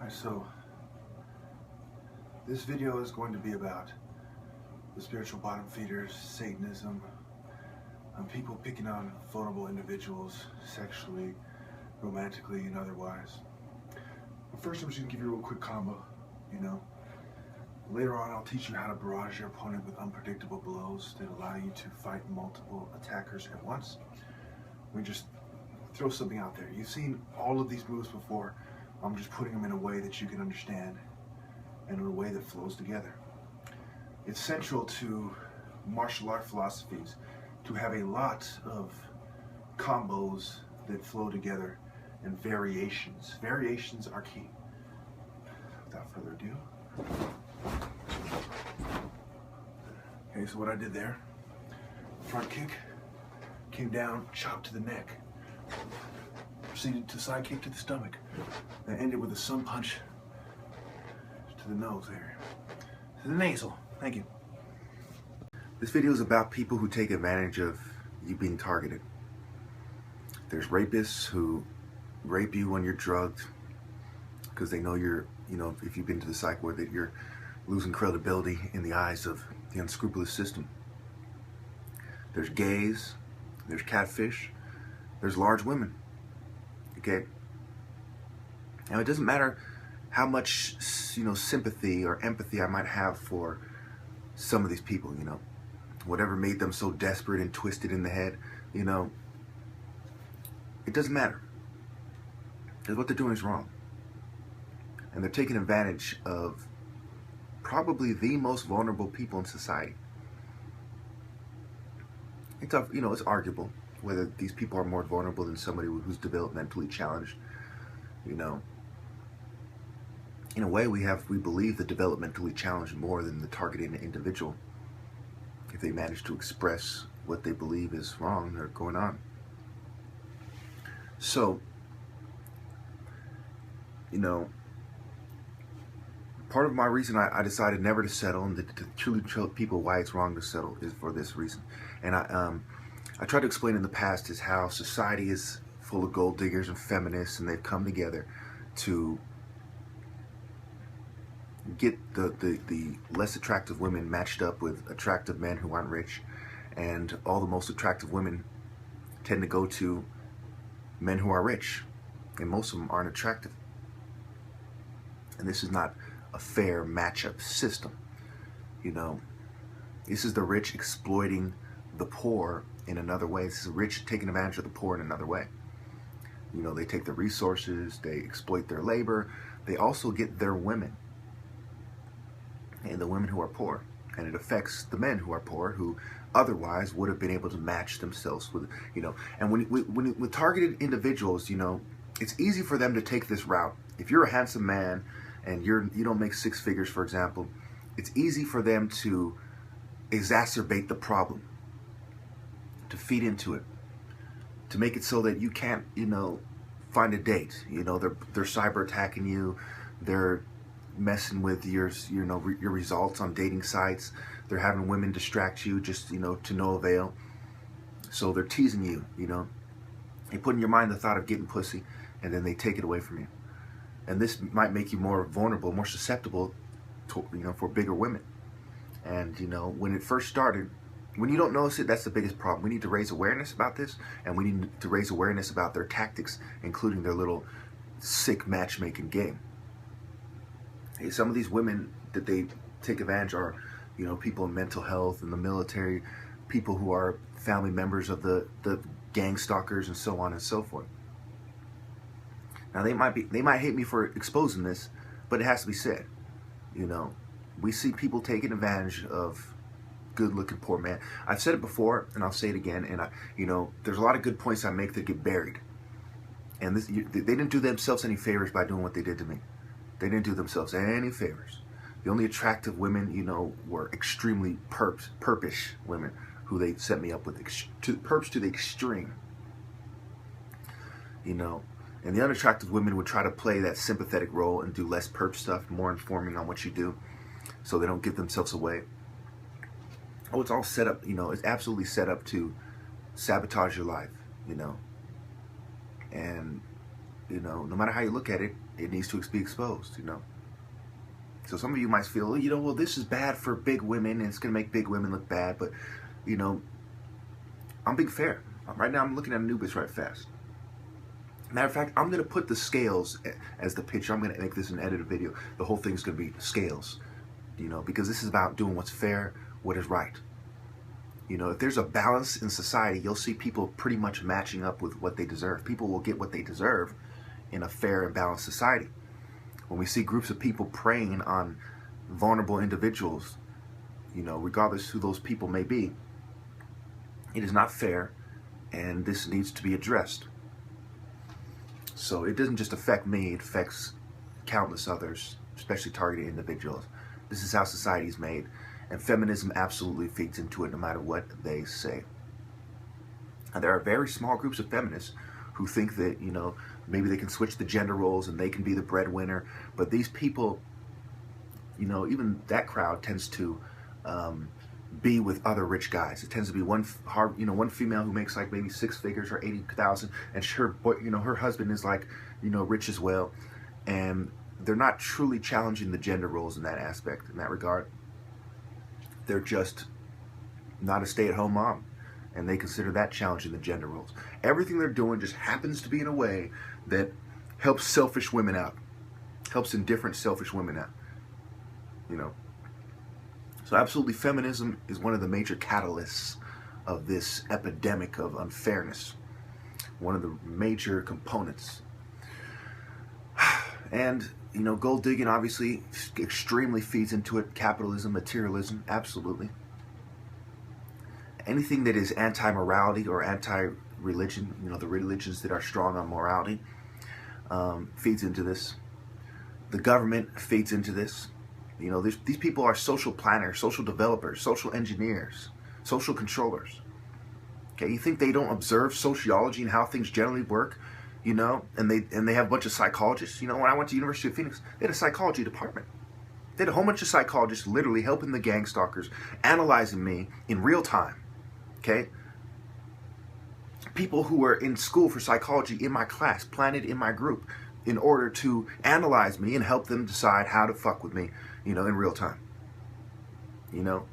Alright, so this video is going to be about the spiritual bottom feeders, Satanism, people picking on vulnerable individuals sexually, romantically, and otherwise. But first, I'm just going to give you a real quick combo, Later on, I'll teach you how to barrage your opponent with unpredictable blows that allow you to fight multiple attackers at once. We just throw something out there. You've seen all of these moves before. I'm just putting them in a way that you can understand and in a way that flows together. It's central to martial art philosophies to have a lot of combos that flow together and variations. Variations are key. Without further ado. Okay, so what I did there, front kick, came down, chop to the neck, proceeded to side kick to the stomach, and ended with a sun punch to the nose area, to the nasal. Thank you. This video is about people who take advantage of you being targeted. There's rapists who rape you when you're drugged because they know you're, if you've been to the psych ward, that you're losing credibility in the eyes of the unscrupulous system. There's gays, there's catfish, there's large women. Okay? Now it doesn't matter how much, sympathy or empathy I might have for some of these people, whatever made them so desperate and twisted in the head, it doesn't matter. Because what they're doing is wrong. And they're taking advantage of probably the most vulnerable people in society. It's arguable whether these people are more vulnerable than somebody who's developmentally challenged. In a way, we believe the developmentally challenged more than the targeted individual, if they manage to express what they believe is wrong or going on. So, part of my reason I decided never to settle and to truly tell people why it's wrong to settle is for this reason. And I tried to explain in the past is how society is full of gold diggers and feminists, and they've come together to get the less attractive women matched up with attractive men who aren't rich, and all the most attractive women tend to go to men who are rich, and most of them aren't attractive. And this is not a fair matchup system. This is the rich exploiting the poor in another way. This is the rich taking advantage of the poor in another way. They take their resources, they exploit their labor, they also get their women, and the women who are poor. And it affects the men who are poor, who otherwise would have been able to match themselves with, and with targeted individuals, it's easy for them to take this route. If you're a handsome man and you don't make six figures, for example, it's easy for them to exacerbate the problem, to feed into it, to make it so that you can't, find a date. They're cyber attacking you, they're messing with your results on dating sites, they're having women distract you just, to no avail. So they're teasing you, they put in your mind the thought of getting pussy, and then they take it away from you. And this might make you more vulnerable, more susceptible to, for bigger women. And, when it first started, when you don't notice it, that's the biggest problem. We need to raise awareness about this, and we need to raise awareness about their tactics, including their little sick matchmaking game. Hey, some of these women that they take advantage are, people in mental health, in the military, people who are family members of the gang stalkers, and so on and so forth. Now they might hate me for exposing this, but it has to be said. We see people taking advantage of good-looking poor men. I've said it before, and I'll say it again. And there's a lot of good points I make that get buried. And they didn't do themselves any favors by doing what they did to me. They didn't do themselves any favors. The only attractive women, were extremely perpish women who they set me up with, perps to the extreme. And the unattractive women would try to play that sympathetic role and do less perp stuff, more informing on what you do, so they don't give themselves away. Oh, it's all set up, it's absolutely set up to sabotage your life, And You know, no matter how you look at it, it needs to be exposed, you know. So some of you might feel, you know, well, this is bad for big women and it's going to make big women look bad. But, you know, I'm being fair. Right now I'm looking at Anubis right fast. Matter of fact, I'm going to put the scales as the picture. I'm going to make this an edited video. The whole thing's going to be scales, you know, because this is about doing what's fair, what is right. You know, if there's a balance in society, you'll see people pretty much matching up with what they deserve. People will get what they deserve in a fair and balanced society. When we see groups of people preying on vulnerable individuals, you know, regardless who those people may be, it is not fair, and this needs to be addressed. So it doesn't just affect me, it affects countless others, especially targeted individuals. This is how society is made, and feminism absolutely feeds into it no matter what they say. And there are very small groups of feminists who think that, you know, maybe they can switch the gender roles and they can be the breadwinner. But these people, you know, even that crowd tends to be with other rich guys. It tends to be one female who makes like maybe 6 figures or 80,000, and her husband is like, you know, rich as well. And they're not truly challenging the gender roles in that aspect, in that regard. They're just not a stay-at-home mom, and they consider that challenging the gender roles. Everything they're doing just happens to be in a way that helps selfish women out, helps indifferent selfish women out, you know. So absolutely, feminism is one of the major catalysts of this epidemic of unfairness, one of the major components. And, you know, gold digging obviously extremely feeds into it. Capitalism, materialism, absolutely. Anything that is anti-morality or anti-religion, you know, the religions that are strong on morality, feeds into this. The government feeds into this. You know, these people are social planners, social developers, social engineers, social controllers. Okay, you think they don't observe sociology and how things generally work, you know, and they have a bunch of psychologists. You know, when I went to University of Phoenix, they had a psychology department. They had a whole bunch of psychologists literally helping the gang stalkers, analyzing me in real time. Okay? People who were in school for psychology in my class, planted in my group, in order to analyze me and help them decide how to fuck with me, you know, in real time. You know,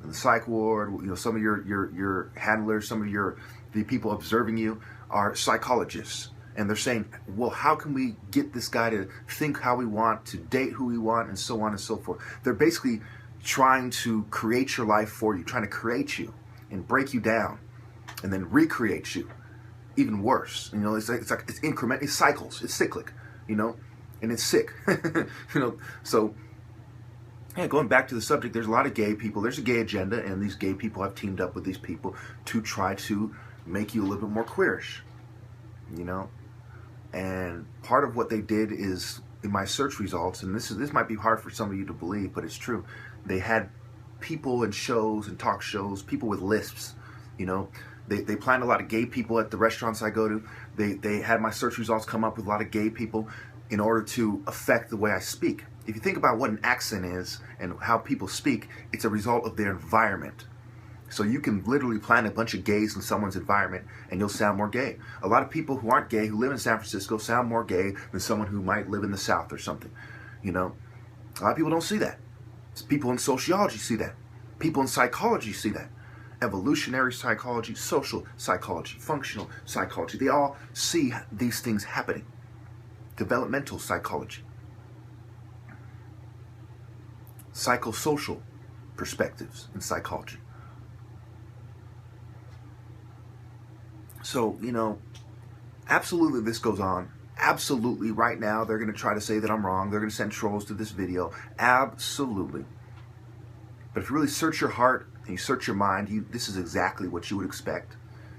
in the psych ward, you know, some of your handlers, some of the people observing you are psychologists. And they're saying, well, how can we get this guy to think how we want, to date who we want, and so on and so forth. They're basically trying to create your life for you, trying to create you and break you down and then recreate you. Even worse, you know, it's increment, it's cycles, it's cyclic, you know, and it's sick, you know. So, yeah, going back to the subject, there's a lot of gay people. There's a gay agenda, and these gay people have teamed up with these people to try to make you a little bit more queerish, you know. And part of what they did is, in my search results, and this might be hard for some of you to believe, but it's true. They had people in shows and talk shows, people with lisps, you know. They planned a lot of gay people at the restaurants I go to. They had my search results come up with a lot of gay people in order to affect the way I speak. If you think about what an accent is and how people speak, it's a result of their environment. So you can literally plant a bunch of gays in someone's environment and you'll sound more gay. A lot of people who aren't gay, who live in San Francisco, sound more gay than someone who might live in the South or something. You know, a lot of people don't see that. People in sociology see that. People in psychology see that. Evolutionary psychology, social psychology, functional psychology. They all see these things happening. Developmental psychology. Psychosocial perspectives in psychology. So, you know, absolutely this goes on. Absolutely right now they're going to try to say that I'm wrong. They're going to send trolls to this video. Absolutely. But if you really search your heart and you search your mind, this is exactly what you would expect.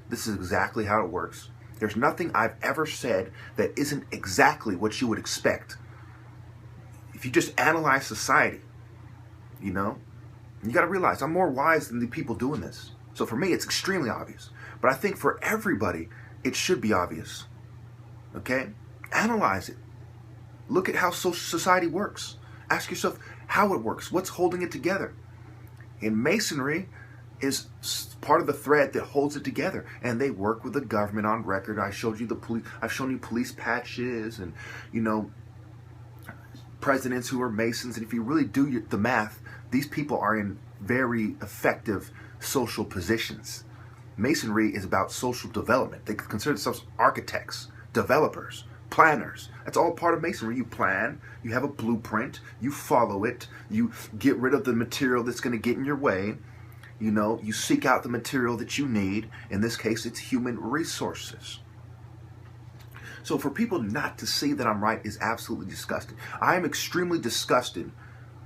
This is exactly how it works. There's nothing I've ever said that isn't exactly what you would expect. If you just analyze society, you know, you got to realize I'm more wise than the people doing this. So for me, it's extremely obvious. But I think for everybody, it should be obvious. Okay? Analyze it. Look at how society works. Ask yourself how it works. What's holding it together? In masonry, is part of the thread that holds it together, and they work with the government on record. I showed you the police. I've shown you police patches, and you know, presidents who are Masons. And if you really do the math, these people are in very effective social positions. Masonry is about social development. They consider themselves architects, developers, planners. That's all part of Masonry. You plan, you have a blueprint, you follow it, you get rid of the material that's going to get in your way. You know, you seek out the material that you need. In this case, it's human resources. So for people not to see that I'm right is absolutely disgusting. I am extremely disgusted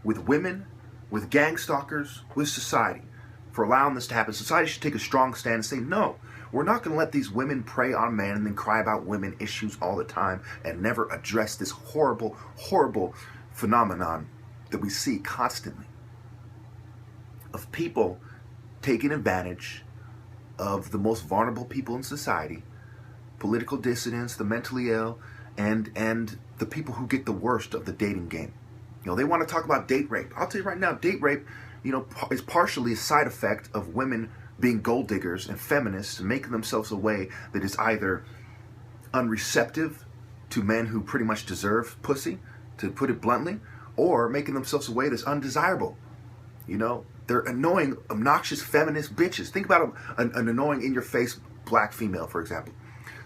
with women, with gang stalkers, with society for allowing this to happen. Society should take a strong stand and say, no, we're not going to let these women prey on men and then cry about women issues all the time and never address this horrible, horrible phenomenon that we see constantly of people taking advantage of the most vulnerable people in society, political dissidents, the mentally ill, and the people who get the worst of the dating game. You know, they want to talk about date rape. I'll tell you right now, date rape, you know, is partially a side effect of women being gold diggers and feminists and making themselves a way that is either unreceptive to men who pretty much deserve pussy, to put it bluntly, or making themselves a way that's undesirable. You know, they're annoying, obnoxious feminist bitches. Think about an annoying in-your-face black female, for example.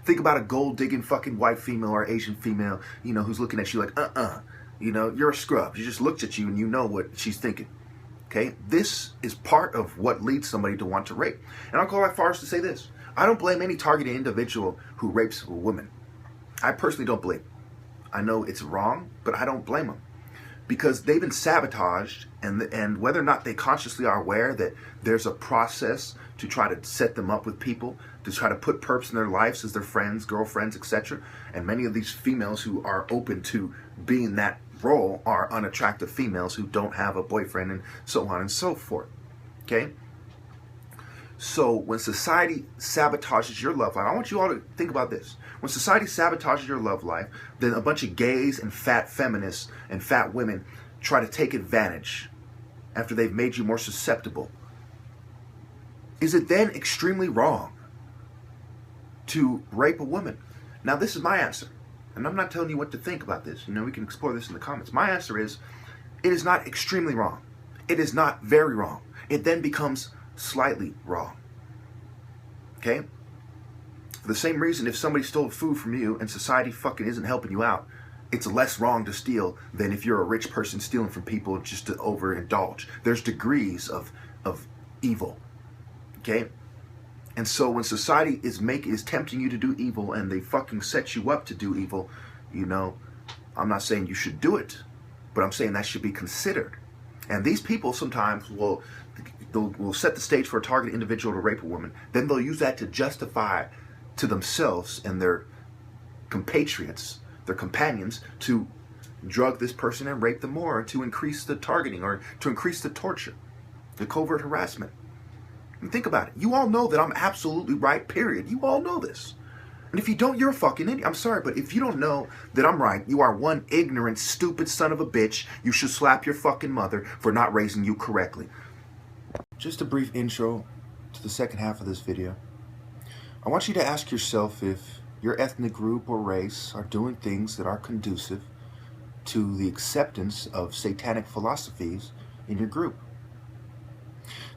Think about a gold-digging fucking white female or Asian female, you know, who's looking at you like, you know, you're a scrub. She just looks at you and you know what she's thinking. Okay? This is part of what leads somebody to want to rape. And I'll go as far as to say this. I don't blame any targeted individual who rapes a woman. I personally don't blame. I know it's wrong, but I don't blame them. Because they've been sabotaged, and whether or not they consciously are aware that there's a process to try to set them up with people, to try to put perps in their lives as their friends, girlfriends, etc. And many of these females who are open to being that role are unattractive females who don't have a boyfriend and so on and so forth. Okay? So when society sabotages your love life, I want you all to think about this. When society sabotages your love life, then a bunch of gays and fat feminists and fat women try to take advantage after they've made you more susceptible. Is it then extremely wrong to rape a woman? Now, this is my answer, and I'm not telling you what to think about this. You know, we can explore this in the comments. My answer is, it is not extremely wrong. It is not very wrong. It then becomes slightly wrong. Okay? For the same reason, if somebody stole food from you and society fucking isn't helping you out, it's less wrong to steal than if you're a rich person stealing from people just to overindulge. There's degrees of evil. Okay? And so when society is tempting you to do evil and they fucking set you up to do evil, you know, I'm not saying you should do it, but I'm saying that should be considered. And these people sometimes will set the stage for a targeted individual to rape a woman. Then they'll use that to justify to themselves and their compatriots, their companions, to drug this person and rape them more, to increase the targeting or to increase the torture, the covert harassment. And think about it. You all know that I'm absolutely right, period. You all know this. And if you don't, you're a fucking idiot. I'm sorry, but if you don't know that I'm right, you are one ignorant, stupid son of a bitch. You should slap your fucking mother for not raising you correctly. Just a brief intro to the second half of this video. I want you to ask yourself if your ethnic group or race are doing things that are conducive to the acceptance of satanic philosophies in your group.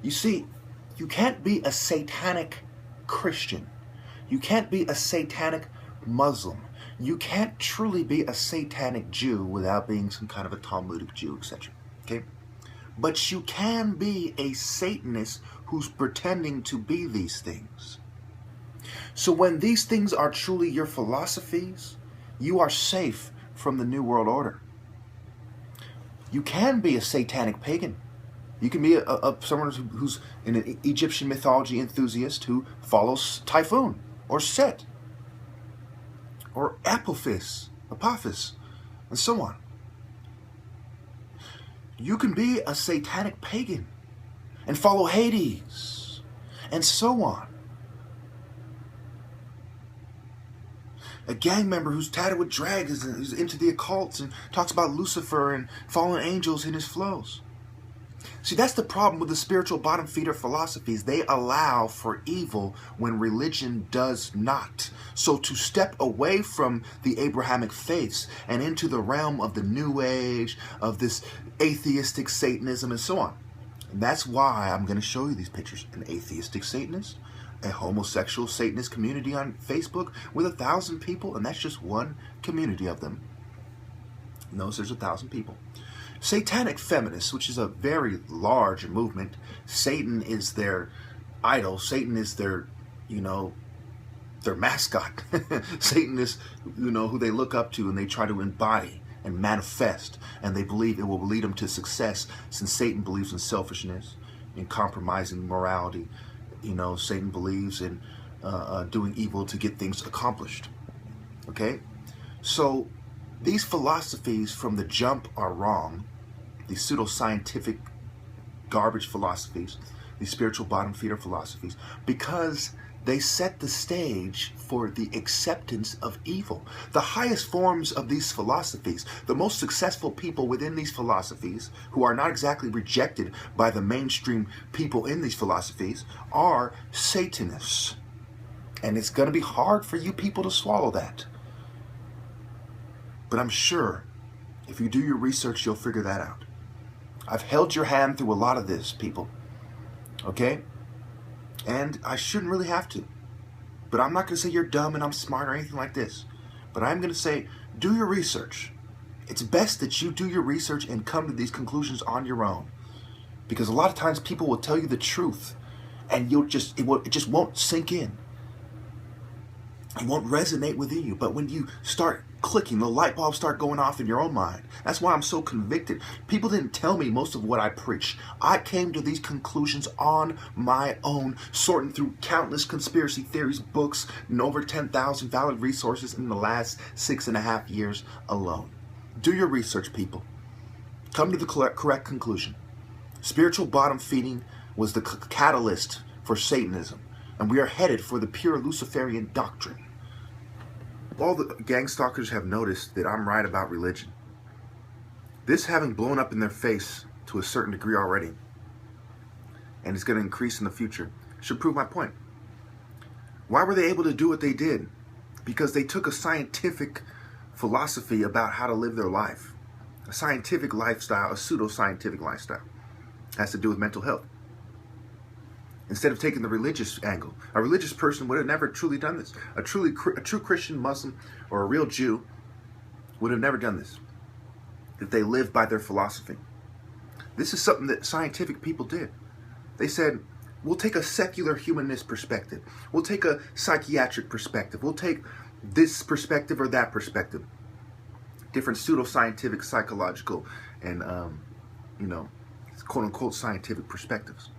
You see, you can't be a satanic Christian. You can't be a satanic Muslim. You can't truly be a satanic Jew without being some kind of a Talmudic Jew, etc. Okay? But you can be a Satanist who's pretending to be these things. So when these things are truly your philosophies, you are safe from the New World Order. You can be a satanic pagan. You can be someone who's an Egyptian mythology enthusiast who follows Typhoon or Set or Apophis, and so on. You can be a satanic pagan and follow Hades and so on. A gang member who's tatted with dragons and who's into the occult and talks about Lucifer and fallen angels in his flows. See, that's the problem with the spiritual bottom feeder philosophies. They allow for evil when religion does not. So to step away from the Abrahamic faiths and into the realm of the New Age, of this atheistic Satanism and so on. And that's why I'm going to show you these pictures. An atheistic Satanist, a homosexual Satanist community on Facebook with 1,000 people, and that's just one community of them. Notice there's 1,000 people. Satanic feminists, which is a very large movement. Satan is their idol. Satan is their, their mascot. Satan is, who they look up to and they try to embody and manifest. And they believe it will lead them to success, since Satan believes in selfishness, in compromising morality. Satan believes in doing evil to get things accomplished. Okay? So these philosophies from the jump are wrong. These pseudoscientific garbage philosophies, these spiritual bottom feeder philosophies, because they set the stage for the acceptance of evil. The highest forms of these philosophies, the most successful people within these philosophies, who are not exactly rejected by the mainstream people in these philosophies, are Satanists. And it's going to be hard for you people to swallow that. But I'm sure if you do your research, you'll figure that out. I've held your hand through a lot of this, people. Okay? And I shouldn't really have to. But I'm not going to say you're dumb and I'm smart or anything like this. But I'm going to say, do your research. It's best that you do your research and come to these conclusions on your own. Because a lot of times people will tell you the truth, and it just won't sink in. It won't resonate within you. But when you start clicking, the light bulbs start going off in your own mind. That's why I'm so convicted. People didn't tell me most of what I preach. I came to these conclusions on my own, sorting through countless conspiracy theories, books, and over 10,000 valid resources in the last 6.5 years alone. Do your research, people. Come to the correct conclusion. Spiritual bottom feeding was the catalyst for Satanism, and we are headed for the pure Luciferian doctrine. All the gang stalkers have noticed that I'm right about religion. This having blown up in their face to a certain degree already, and it's going to increase in the future, should prove my point. Why were they able to do what they did? Because they took a scientific philosophy about how to live their life. A scientific lifestyle, a pseudo-scientific lifestyle. It has to do with mental health. Instead of taking the religious angle. A religious person would have never truly done this. A true Christian, Muslim, or a real Jew would have never done this if they lived by their philosophy. This is something that scientific people did. They said, we'll take a secular humanist perspective. We'll take a psychiatric perspective. We'll take this perspective or that perspective. Different pseudo-scientific, psychological, and, quote-unquote scientific perspectives.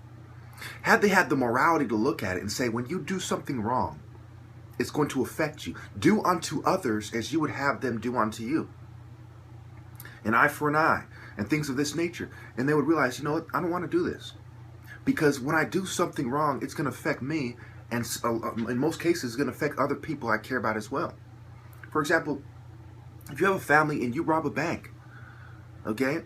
Had they had the morality to look at it and say, when you do something wrong, it's going to affect you. Do unto others as you would have them do unto you. An eye for an eye, and things of this nature. And they would realize, you know what, I don't want to do this. Because when I do something wrong, it's going to affect me, and in most cases, it's going to affect other people I care about as well. For example, if you have a family and you rob a bank, okay,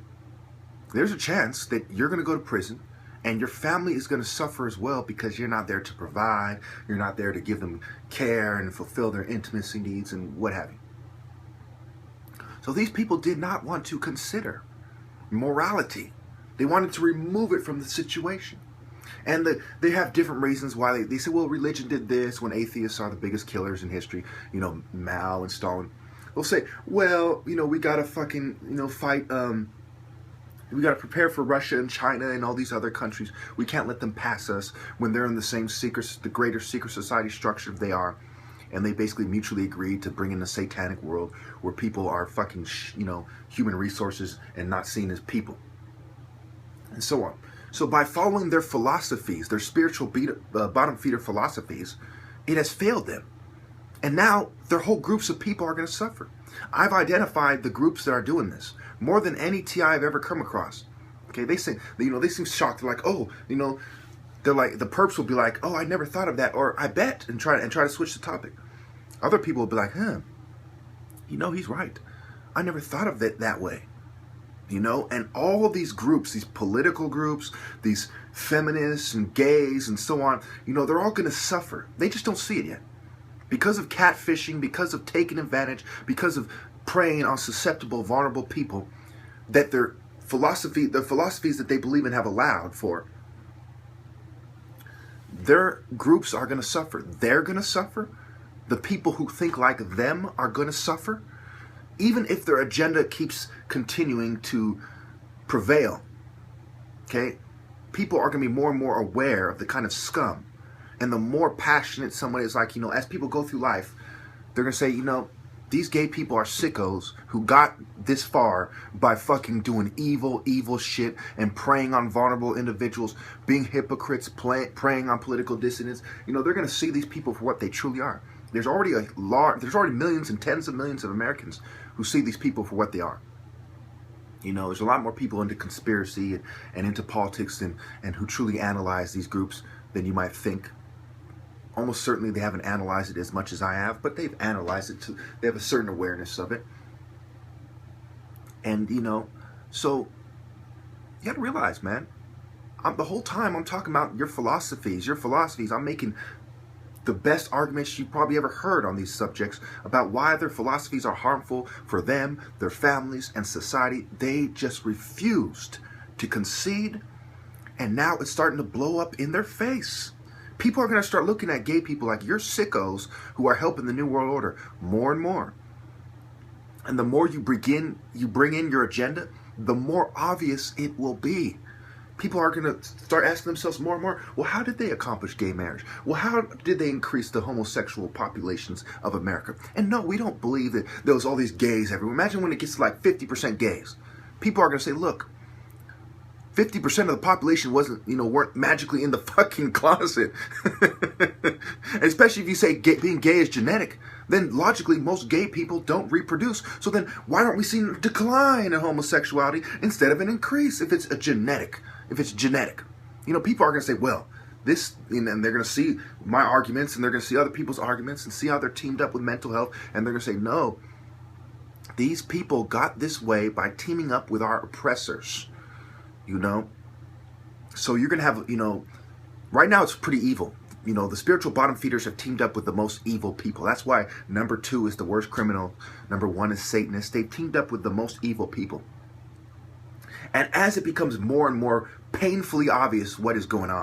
there's a chance that you're going to go to prison, and your family is going to suffer as well, because you're not there to provide, you're not there to give them care and fulfill their intimacy needs and what have you. So these people did not want to consider morality. They wanted to remove it from the situation. And they have different reasons why they say, well, religion did this when atheists are the biggest killers in history, Mao and Stalin. They'll say, well, we got to fucking, fight, we got to prepare for Russia and China and all these other countries. We can't let them pass us when they're in the same the greater secret society structure they are. And they basically mutually agreed to bring in a satanic world where people are fucking, human resources and not seen as people. And so on. So by following their philosophies, their spiritual bottom feeder philosophies, it has failed them. And now their whole groups of people are going to suffer. I've identified the groups that are doing this more than any TI I've ever come across. Okay, they say, they seem shocked. They're like, oh, they're like, the perps will be like, oh, I never thought of that, or I bet, and try to switch the topic. Other people will be like, he's right. I never thought of it that way. You know, and all of these groups, these political groups, these feminists and gays and so on, you know, they're all going to suffer. They just don't see it yet. Because of catfishing, because of taking advantage, because of preying on susceptible, vulnerable people, that the philosophies that they believe in have allowed for, their groups are going to suffer. They're going to suffer. The people who think like them are going to suffer. Even if their agenda keeps continuing to prevail, okay, people are going to be more and more aware of the kind of scum. And the more passionate someone is, like, you know, as people go through life, they're going to say, you know, these gay people are sickos who got this far by fucking doing evil shit and preying on vulnerable individuals, being hypocrites, preying on political dissidents. You know, they're going to see these people for what they truly are. There's already millions and tens of millions of Americans who see these people for what they are. You know, there's a lot more people into conspiracy and into politics and who truly analyze these groups than you might think. Almost certainly they haven't analyzed it as much as I have, but they've analyzed it too. They have a certain awareness of it. And, you know, so you got to realize, man, the whole time I'm talking about your philosophies. I'm making the best arguments you've probably ever heard on these subjects about why their philosophies are harmful for them, their families, and society. They just refused to concede, and now it's starting to blow up in their face. People are going to start looking at gay people like, you're sickos who are helping the New World Order more and more. And the more you bring in your agenda, the more obvious it will be. People are going to start asking themselves more and more, well, how did they accomplish gay marriage? Well, how did they increase the homosexual populations of America? And no, we don't believe that there was all these gays everywhere. Imagine when it gets to like 50% gays. People are going to say, look, 50% of the population weren't magically in the fucking closet. Especially if you say being gay is genetic, then logically most gay people don't reproduce. So then why aren't we seeing a decline in homosexuality instead of an increase if it's genetic? You know, people are going to say, well, this, and they're going to see my arguments and they're going to see other people's arguments and see how they're teamed up with mental health. And they're going to say, no, these people got this way by teaming up with our oppressors. You know, so you're going to have, you know, right now it's pretty evil. You know, the spiritual bottom feeders have teamed up with the most evil people. That's why number 2 is the worst criminal. Number 1 is Satanist. They've teamed up with the most evil people. And as it becomes more and more painfully obvious what is going on,